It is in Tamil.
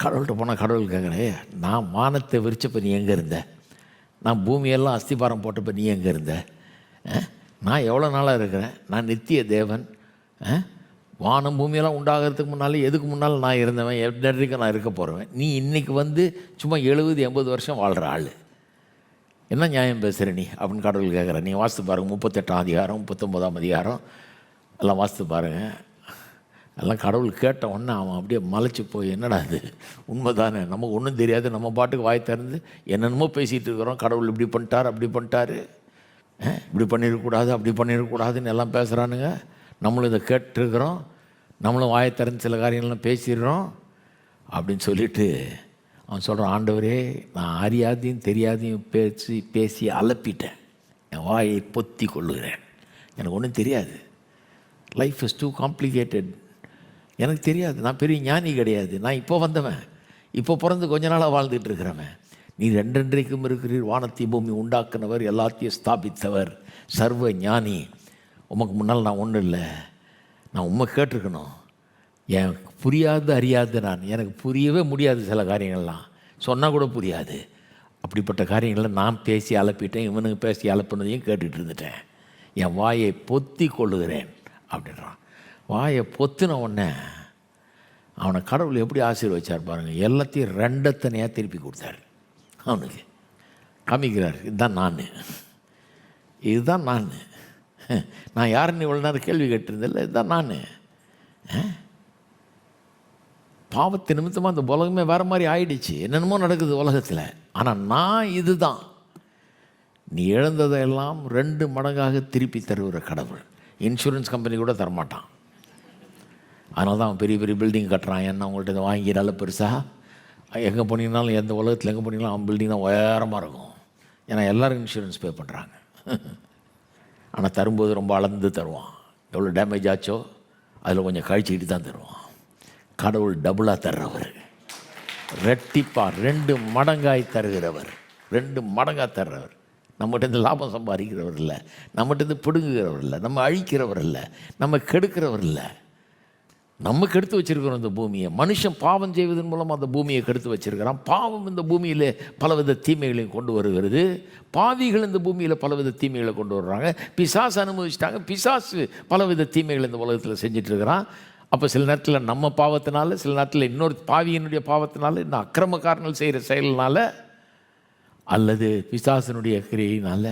கடவுள்கிட்ட போனால் கடவுள் கேட்குறேன், நான் வானத்தை விரிச்சப்போ நீ எங்கே இருந்த? நான் பூமியெல்லாம் அஸ்திபாரம் போட்டப்போ நீ எங்கே இருந்த? நான் எவ்வளோ நாளாக இருக்கிறேன்? நான் நித்திய தேவன். வானம் பூமியெல்லாம் உண்டாகிறதுக்கு முன்னாலே எதுக்கு முன்னால் நான் இருந்தவன், எவ்வளோ நான் இருக்க போகிறவன். நீ இன்றைக்கி வந்து சும்மா 70-80 வருஷம் வாழ்கிற ஆள். என்ன நியாயம் பேசுகிற நீ அப்படின்னு கடவுள் கேட்குற. நீங்கள் வாசித்து பாருங்கள், 38ஆம் அதிகாரம் 39ஆம் அதிகாரம் எல்லாம் வாசித்து பாருங்கள். எல்லாம் கடவுள் கேட்ட உடனே அவன் அப்படியே மலைச்சி போய், என்னடா இது உண்மை தானே, நமக்கு ஒன்றும் தெரியாது, நம்ம பாட்டுக்கு வாய் திறந்து என்னென்னமோ பேசிகிட்டு இருக்கிறோம். கடவுள் இப்படி பண்ணிட்டார், அப்படி பண்ணிட்டாரு, இப்படி பண்ணிடக்கூடாது, அப்படி பண்ணிடக்கூடாதுன்னு எல்லாம் பேசுகிறானுங்க. நம்மளும் இதை கேட்டுருக்குறோம், நம்மளும் வாயை திறந்து சில காரியங்கள்லாம் பேசிடுறோம் அப்படின்னு சொல்லிட்டு அவன் சொல்கிறான், ஆண்டவரே நான் அறியாதையும் தெரியாதையும் பேசி அலப்பிட்டேன், என் வாயை பொத்தி கொள்ளுகிறேன், எனக்கு ஒன்றும் தெரியாது, லைஃப் இஸ் டூ காம்ப்ளிகேட்டட், எனக்கு தெரியாது, நான் பெரிய ஞானி கிடையாது, நான் இப்போ வந்தவன், இப்போ பிறந்து கொஞ்ச நாளாக வாழ்ந்துட்டு இருக்கிறவன். நீ ரெண்டென்றைக்கும் இருக்கிறீர், வானத்தை பூமி உண்டாக்குனவர், எல்லாத்தையும் ஸ்தாபித்தவர், சர்வ ஞானி, உமக்கு முன்னால் நான் ஒன்றும் இல்லை, நான் உண்மை கேட்டிருக்கணும், எனக்கு புரியாது அறியாது, எனக்கு புரியவே முடியாது, சில காரியங்கள்லாம் சொன்னால் கூட புரியாது, அப்படிப்பட்ட காரியங்களை நான் பேசி அலப்பிட்டேன், இவனுக்கு பேசி அலப்புனதையும் கேட்டுட்டு இருந்துட்டேன், என் வாயை பொத்தி கொள்ளுகிறேன் அப்படின்றான். வாயை பொத்தின உடனே அவனை கடவுள் எப்படி ஆசீர்வதிச்சார் பாருங்கள். எல்லாத்தையும் ரெண்டத்தனையாக திருப்பி கொடுத்தாரு. அவனுக்கு காமிக்கிறார், இதுதான் நான், இதுதான் நான், நான் யாருன்னு இவ்வளோ நேரம் கேள்வி கேட்டிருந்தில்ல, இதுதான் நான். பாவத்து நிமித்தமாக அந்த உலகமே வேறு மாதிரி ஆயிடுச்சு, என்னென்னமோ நடக்குது உலகத்தில், ஆனால் நான் இதுதான். நீ இழந்ததையெல்லாம் 2 மடங்காக திருப்பி தருகிற கடவுள். இன்சூரன்ஸ் கம்பெனி கூட தரமாட்டான். அதனால தான் அவன் பெரிய பெரிய பில்டிங் கட்டுறான். ஏன்னா அவங்கள்ட்ட இதை வாங்கி நல்ல பெருசாக எங்கே போனீங்கனாலும், எந்த உலகத்தில் எங்கே போனீங்கனாலும் அவன் பில்டிங் தான் உயரமாக இருக்கும். ஏன்னா எல்லோரும் இன்சூரன்ஸ் பே பண்ணுறாங்க. ஆனால் தரும்போது ரொம்ப அளந்து தருவான். எவ்வளோ டேமேஜ் ஆச்சோ அதில் கொஞ்சம் கழிச்சிக்கிட்டு தான் தருவான். கடவுள் டபுளாக தர்றவர், ரெட்டிப்பாக 2 மடங்காய் தருகிறவர், 2 மடங்காக தர்றவர். நம்மகிட்ட லாபம் சம்பாதிக்கிறவர் இல்லை, நம்மகிட்ட பிடுங்குகிறவர் இல்லை, நம்ம அழிக்கிறவர் இல்லை, நம்ம கெடுக்கிறவர் இல்லை. நம்ம கெடுத்து வச்சுருக்கிறோம் இந்த பூமியை. மனுஷன் பாவம் செய்வதன் மூலமாக அந்த பூமியை கெடுத்து வச்சுருக்கிறான். பாவம் இந்த பூமியில் பலவித தீமைகளையும் கொண்டு வருகிறது. பாவிகள் இந்த பூமியில் பலவித தீமைகளை கொண்டு வர்றாங்க. பிசாசு அனுபவிச்சிட்டாங்க. பிசாசு பலவித தீமைகள் இந்த உலகத்தில் செஞ்சிட்ருக்கிறான். அப்போ சில நேரத்தில் நம்ம பாவத்தினால, சில நேரத்தில் இன்னொரு பாவியினுடைய பாவத்தினால, இந்த அக்கிரமக்காரர்கள் செய்கிற செயல்னால, அல்லது பிசாசனுடைய கிரியையினால்